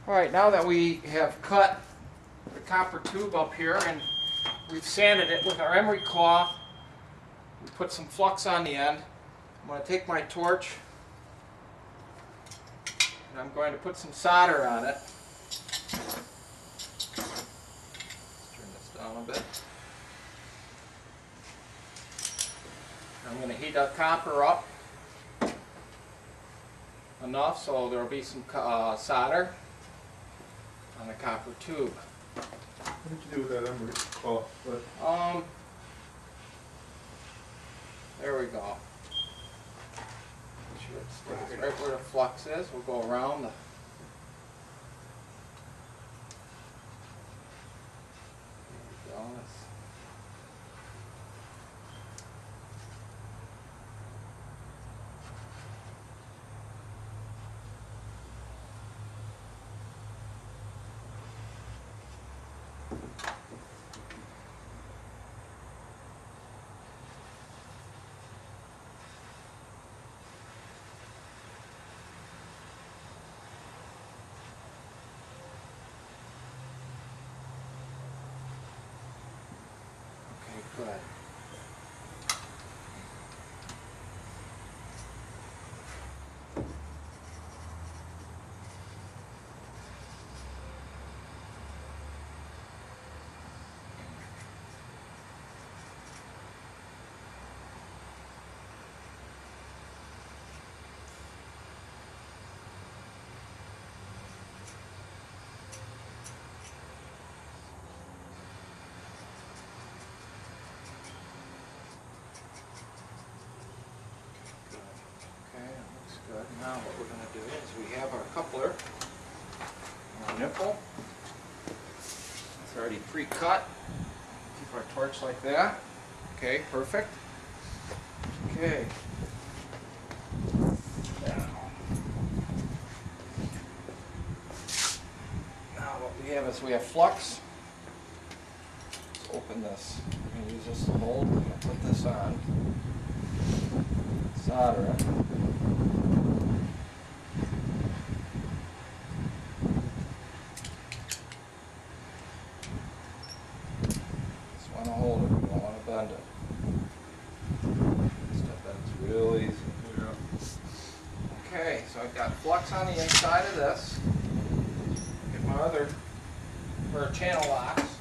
Alright, now that we have cut the copper tube up here and we've sanded it with our emery cloth, we put some flux on the end. I'm going to take my torch and I'm going to put some solder on it. Let's turn this down a bit. I'm going to heat the copper up enough so there will be some solder on the copper tube. What did you do with that emery cloth? There we go. Make sure it sticks right where the flux is. We'll go around the. There we go. Good. Good. Now what we're going to do is we have our coupler, our nipple. It's already pre-cut. Keep our torch like that. Okay, perfect. Okay. Now what we have is we have flux. Let's open this. We're going to use this to hold. We're going to put this on. Solder it. Hold it, we don't want to bend it. Stuff that's real easy. Yeah. Okay, so I've got flux on the inside of this. Get my other pair of channel locks.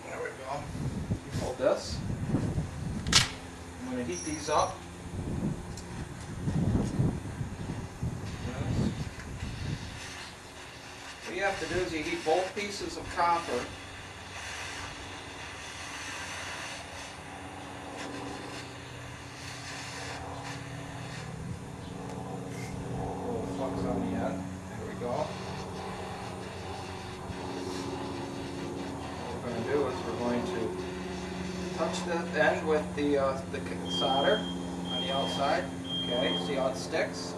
There we go. You hold this. I'm going to heat these up. What you have to do is you heat both pieces of copper. Touch the end with the solder on the outside. Okay, see how it sticks?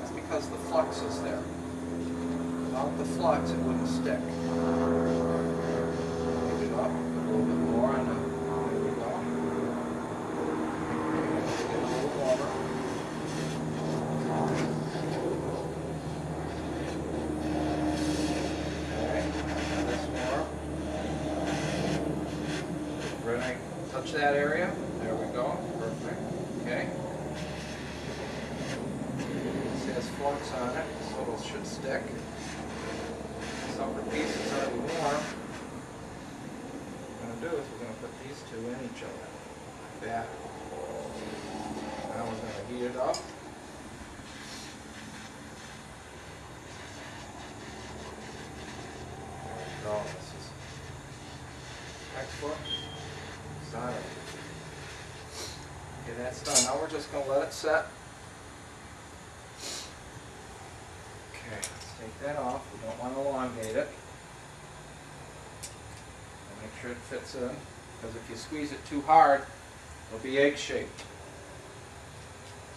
That's because the flux is there. Without the flux, it wouldn't stick. Heat it up a little bit more on the. There we go. Let's get a little warmer. Touch that area. There we go. Perfect. Okay. This has flux on it, so it should stick. This upper piece is already warm. What we're going to do is we're going to put these two in each other. Like that. Now we're going to heat it up. There we go. This is textbook. Okay, that's done. Now we're just going to let it set. Okay, let's take that off. We don't want to elongate it. And make sure it fits in, because if you squeeze it too hard, it'll be egg-shaped.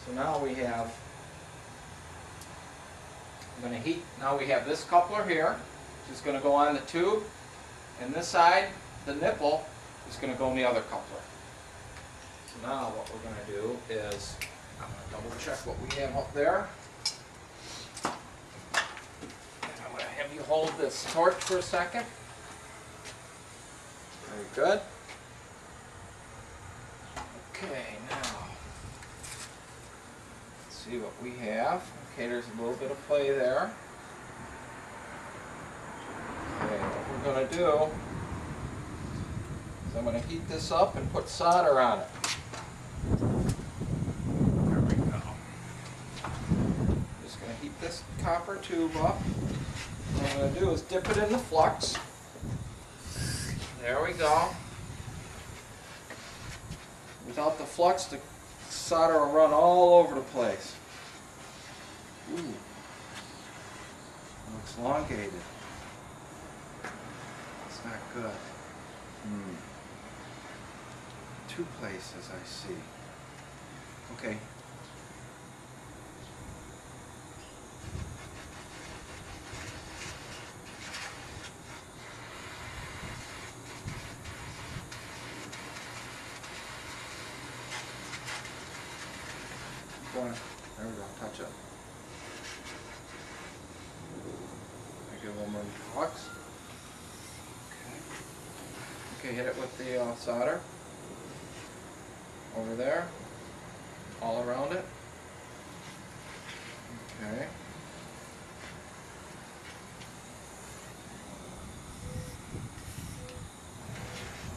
So now we have, I'm going to heat, now we have this coupler here, which is going to go on the tube, and this side, the nipple, is going to go in the other coupler. So now what we're going to do is, I'm going to double check what we have up there. you hold this torch for a second. Very good. Okay, now let's see what we have. Okay, there's a little bit of play there. Okay, what we're going to do is I'm going to heat this up and put solder on it. There we go. Just going to heat this copper tube up. What I'm going to do is dip it in the flux. There we go. Without the flux, the solder will run all over the place. Ooh. Looks elongated. It's not good. Two places I see. Okay. There we go, touch it. I give a little more flux. Okay, hit it with the solder. Over there. All around it. Okay.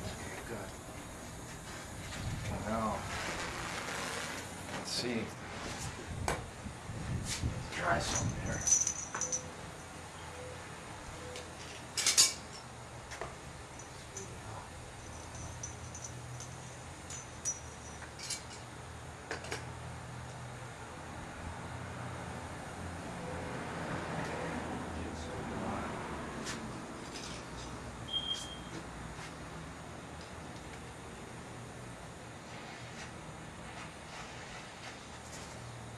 Okay, good. Okay, now, let's see. Try some here.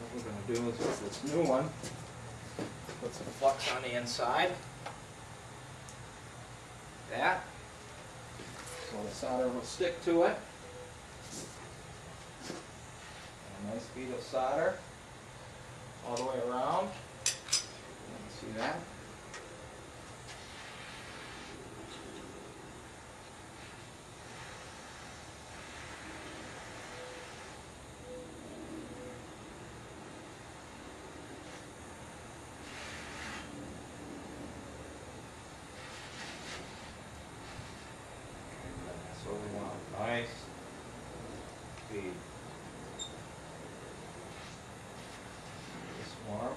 What we're going to do is with this new one, put some flux on the inside. That. So the solder will stick to it. And a nice bead of solder all the way around. See that? So we want a nice bead. This warm.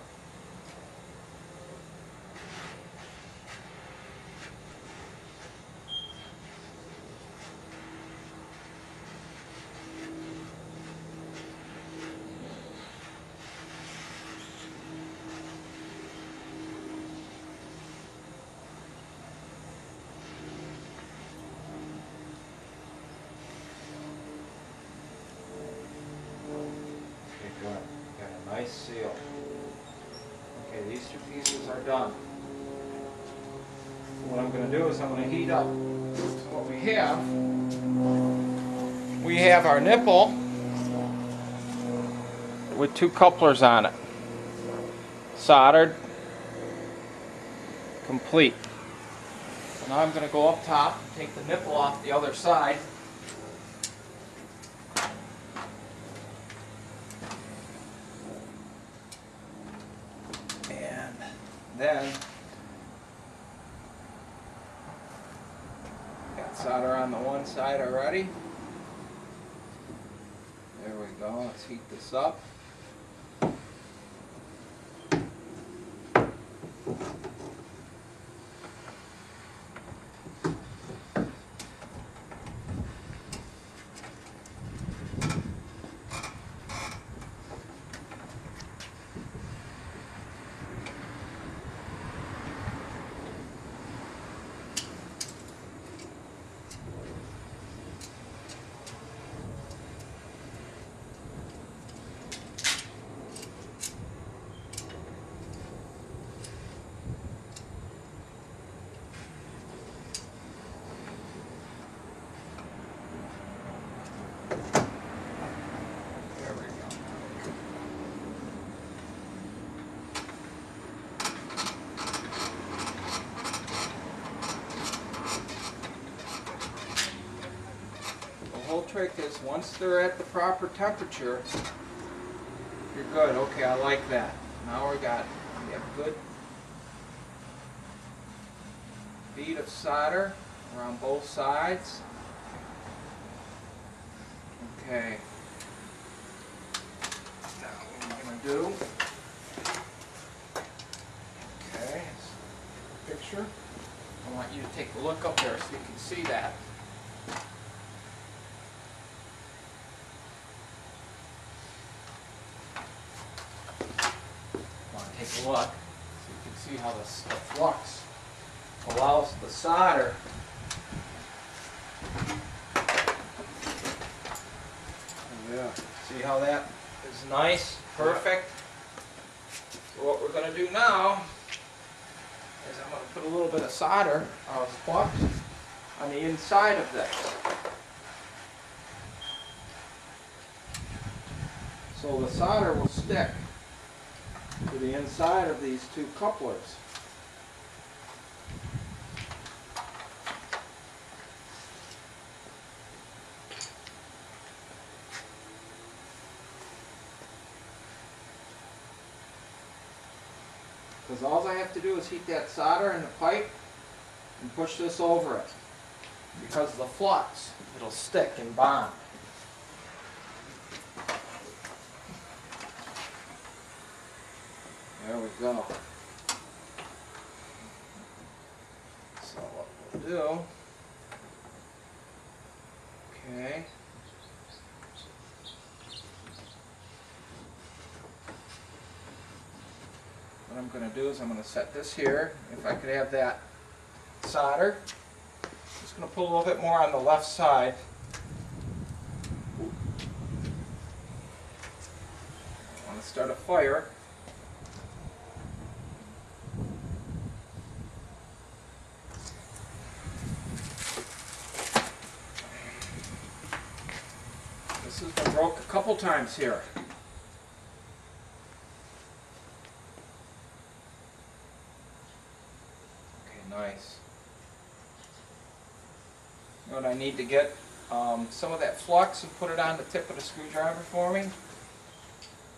Got a nice seal. Okay, these two pieces are done. What I'm going to do is I'm going to heat up what we have. We have our nipple with two couplers on it. Soldered. Complete. So now I'm going to go up top and take the nipple off the other side. Then, got solder on the one side already. There we go, let's heat this up. trick is once they're at the proper temperature, you're good. Okay, I like that. Now we have good bead of solder around both sides. Okay. Now what I'm going to do, okay, picture. I want you to take a look up there so you can see that. I want to take a look so you can see how the flux allows the solder see how that is nice, perfect. So what we're going to do now is I'm going to put a little bit of solder, flux, on the inside of this. So the solder will stick to the inside of these two couplers. Because all I have to do is heat that solder in the pipe and push this over it. Because of the flux, it'll stick and bond. There we go. So what we'll do, okay. What I'm going to do is I'm going to set this here. If I could have that solder, just going to pull a little bit more on the left side. I want to start a fire. This has been broke a couple times here. Nice. You know what I need to get some of that flux and put it on the tip of the screwdriver for me.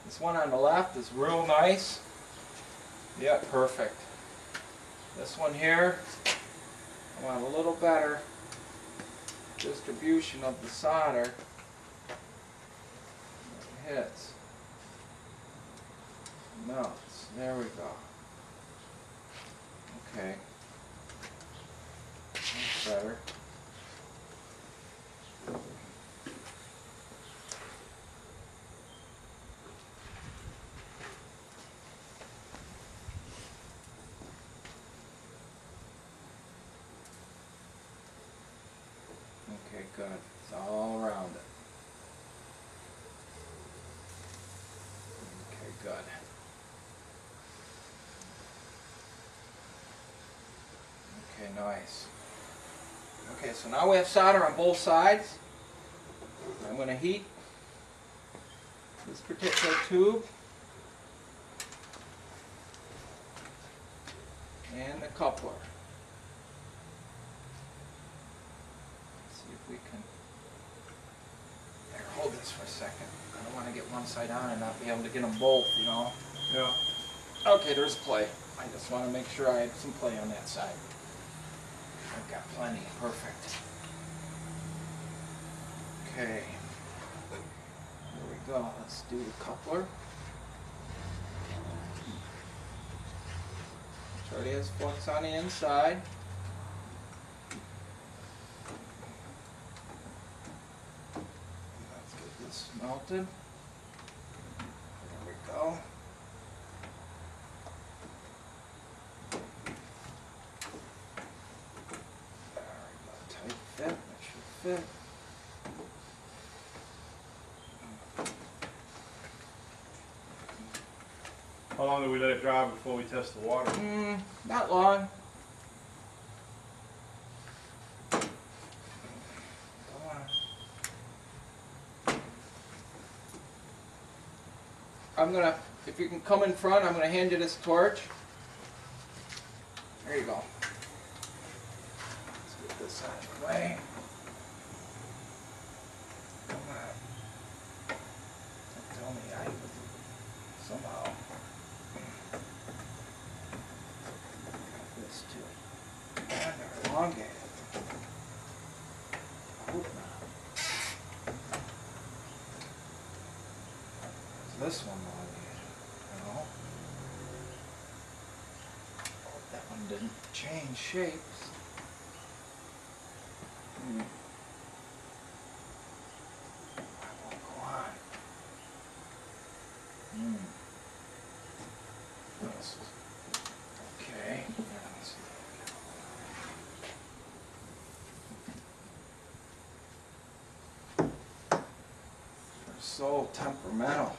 This one on the left is real nice. Yeah, perfect. This one here, I want a little better distribution of the solder. It hits. Melts. There we go. Okay. Better. Okay, good. It's all around it. Okay, good. Okay, nice. Okay, so now we have solder on both sides. I'm going to heat this particular tube and the coupler. Let's see if we can... Here, hold this for a second. I don't want to get one side on and not be able to get them both, you know. Yeah. Okay, there's play. I just want to make sure I have some play on that side. I've got plenty. Perfect. Okay. Here we go. Let's do the coupler. Which already has flux on the inside. Let's get this melted. There we go. Fit, that should fit. How long do we let it dry before we test the water? Not long. Come on. I'm gonna, if you can come in front, I'm gonna hand you this torch. There you go. Let's get this out of the way. elongated. I hope not. Is this one elongated? No. Hope that one didn't change shapes. That won't go on. This is okay. Let's see. They're so temperamental.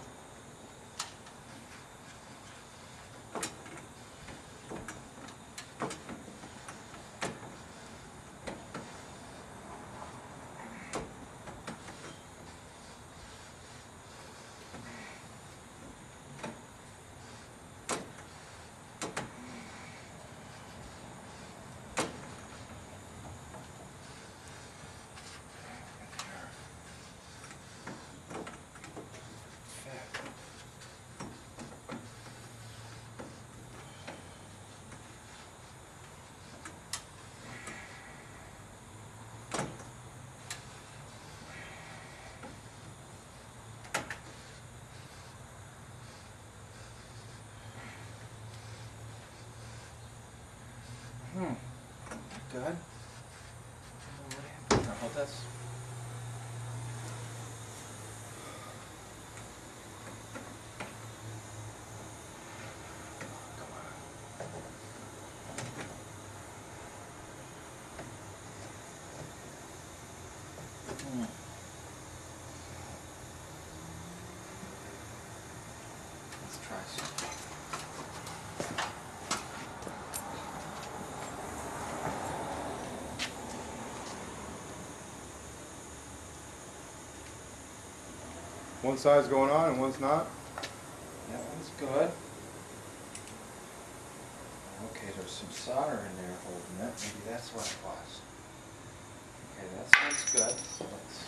Good. Oh, that's. Come on. Let's try some. One side's going on and one's not. That one's good. Okay, there's some solder in there holding it. Maybe that's what it was. Okay, that sounds good. So let's.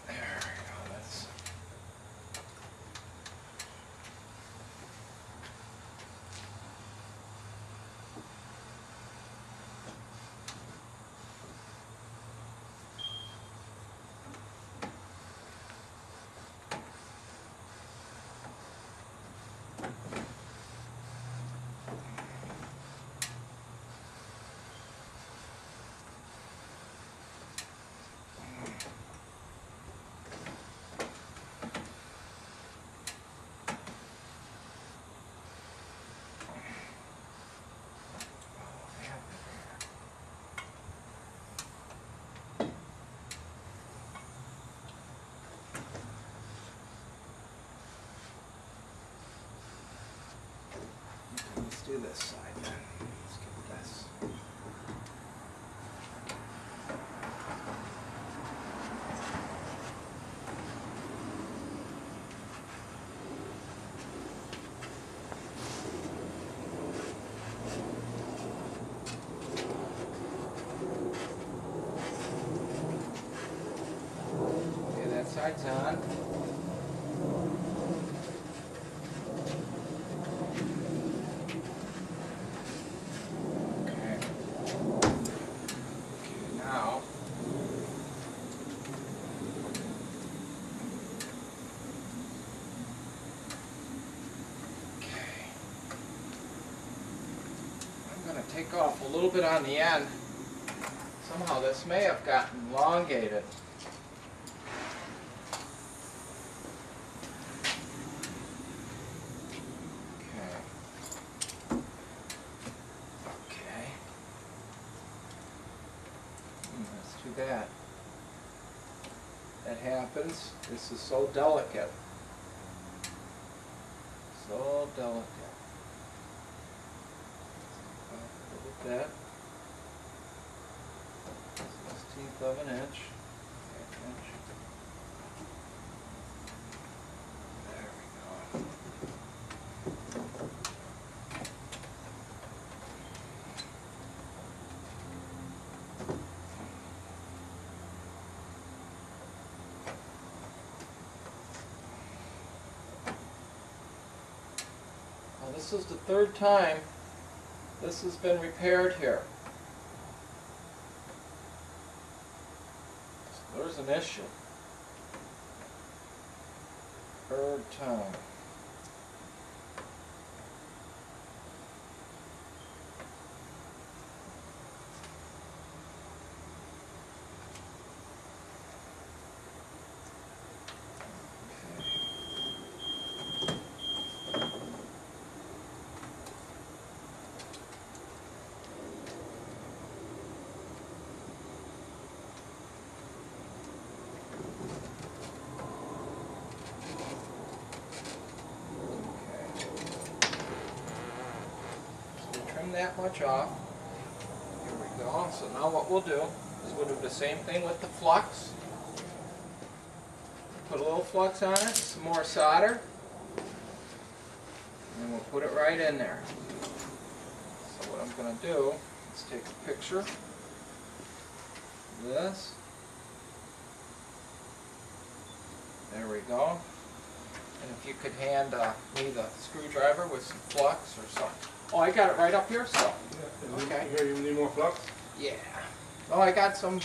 There we go. That's. Let's do this side then. Let's get this. Okay, that side's on. Now, okay, I'm going to take off a little bit on the end. Somehow this may have gotten elongated. Okay. Let's do that. That happens. This is so delicate. So delicate. Look at that. 1/16 of an inch. There we go. Now this is the third time this has been repaired here. So there's an issue. Third time. That much off. Here we go. So now what we'll do is we'll do the same thing with the flux. Put a little flux on it, some more solder, and we'll put it right in there. So what I'm going to do is take a picture of this. There we go. And if you could hand me the screwdriver with some flux or something. Oh, I got it right up here still. Yeah. Okay. Here, you need more flux? Yeah. Oh, I got some.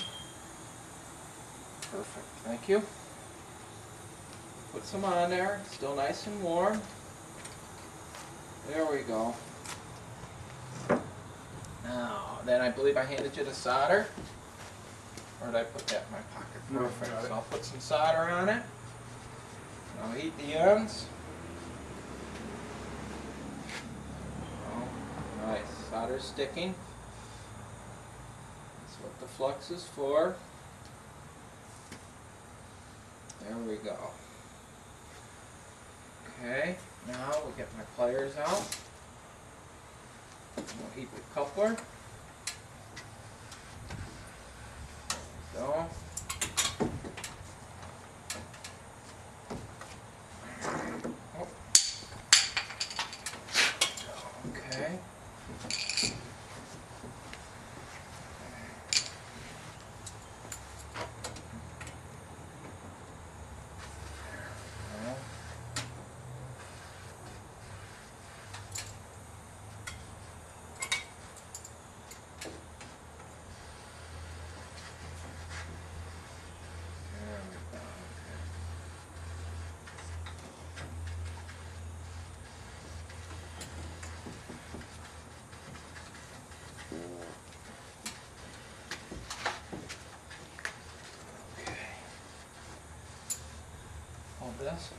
Perfect. Thank you. Put some on there. Still nice and warm. There we go. Now, then I believe I handed you the solder. Or did I put that in my pocket? No, Perfect. got it. So I'll put some solder on it. I'll heat the ends. Oh, nice. Solder's sticking. That's what the flux is for. There we go. Okay, now we'll get my pliers out. We'll heat the coupler. There we go. Okay. Hold this.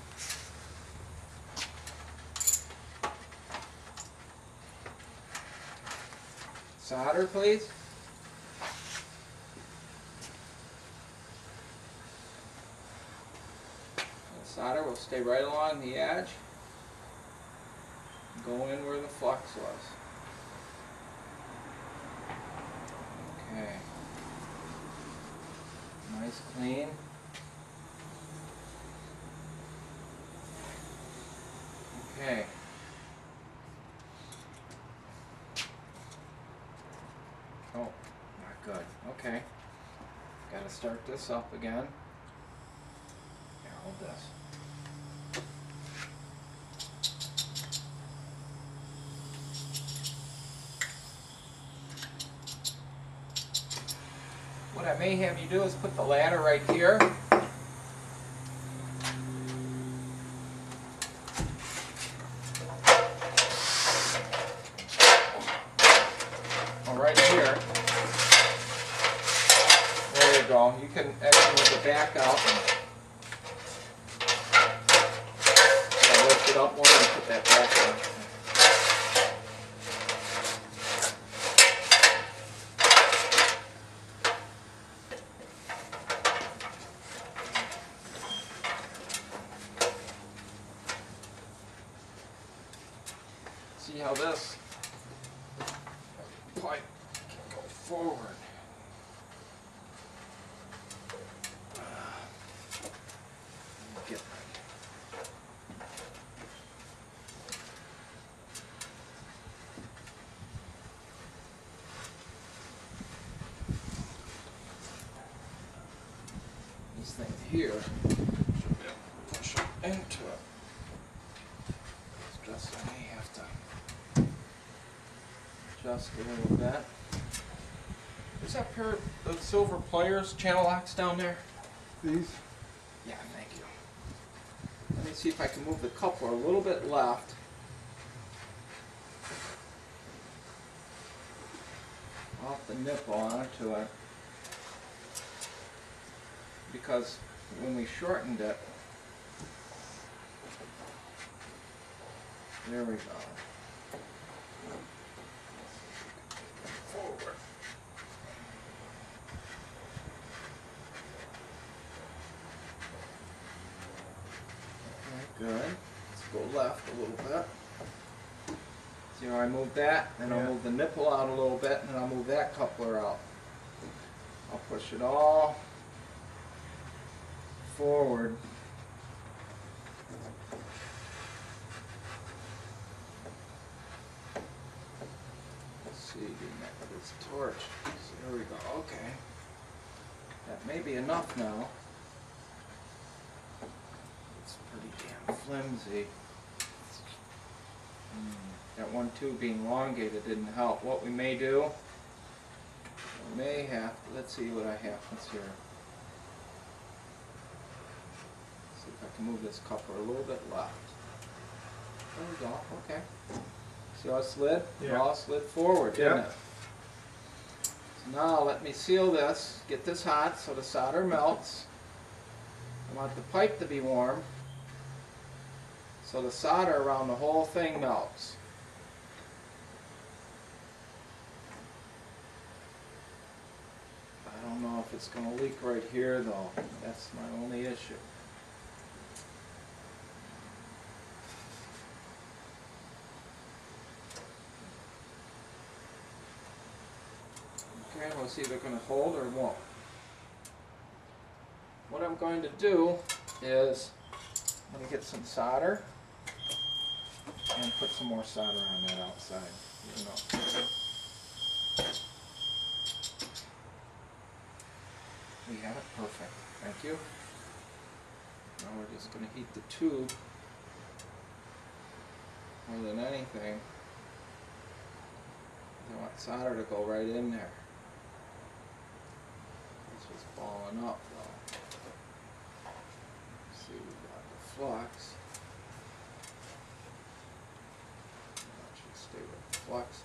Solder, please. The solder will stay right along the edge. Go in where the flux was. Okay. Nice clean. Okay. Oh, not good. Okay. Gotta start this up again. Here, hold this. What I may have you do is put the ladder right here. Right here. There you go. You can actually move the back out and lift it up more and put that back on. See how this pipe can go forward. Get these things here should be able to push it into it. It's just I may have to adjust a little bit. Is that pair of silver pliers, channel locks down there? These? Yeah, thank you. Let me see if I can move the coupler a little bit left. Off the nipple onto it. Because when we shortened it, there we go. Forward. Okay, good. Let's go left a little bit. See how I move that? Then I'll move the nipple out a little bit, and then I'll move that coupler out. I'll push it all forward. Let's see, get this torch. So there we go. Okay. That may be enough now. It's pretty damn flimsy. That one tube being elongated didn't help. What we may do, we may have, let's see what happens here. See if I can move this coupler a little bit left. There we go, okay. See how it slid? Yeah. It all slid forward, didn't Yeah. it? So now let me seal this, get this hot so the solder melts. I want the pipe to be warm so the solder around the whole thing melts. I don't know if it's going to leak right here though. That's my only issue. Okay, we'll see if it's going to hold or it won't. What I'm going to do is I'm going to get some solder and put some more solder on that outside. You know. We have it, perfect. Thank you. Now we're just going to heat the tube more than anything. I want solder to go right in there. This was balling up though. Let's see, we got the flux. That should stay where the flux is.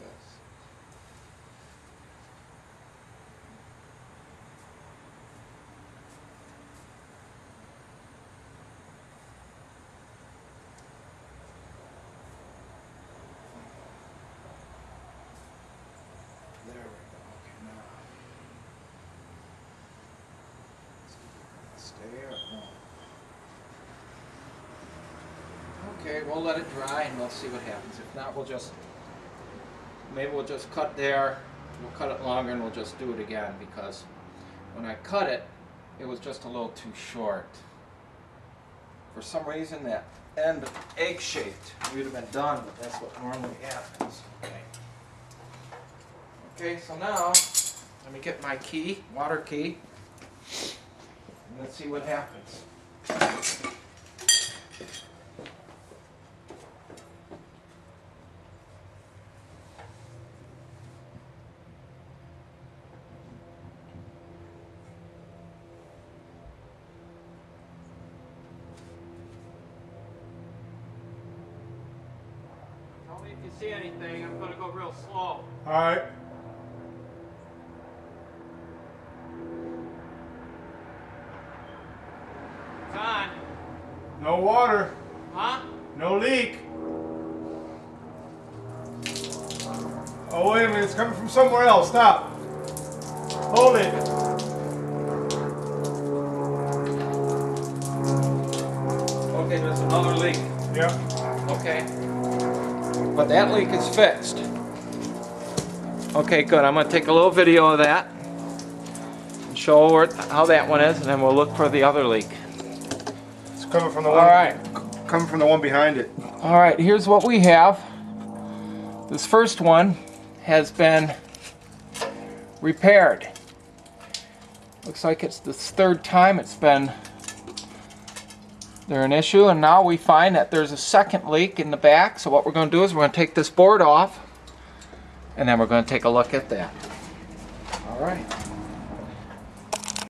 There we go. Okay, now. Let's see if we're gonna stay or no. Okay, we'll let it dry and we'll see what happens. If not, maybe we'll just cut there. We'll cut it longer and we'll just do it again because when I cut it, it was just a little too short. For some reason, that end egg-shaped. We'd have been done, but that's what normally happens. Okay. Okay, so now, let me get my key, water key, and let's see what happens. Tell me if you see anything, I'm going to go real slow. All right. It's on. No water. Huh? No leak. Oh, wait a minute. It's coming from somewhere else. Stop. Hold it. Okay, there's another leak. Yep. Okay. But that leak is fixed. Okay, good. I'm going to take a little video of that and show how that one is, and then we'll look for the other leak. It's coming from the All one. right. Coming from the one behind it. All right, here's what we have. This first one has been repaired. Looks like it's the third time it's been an issue, and now we find that there's a second leak in the back. So what we're going to do is we're going to take this board off and then we're going to take a look at that. All right.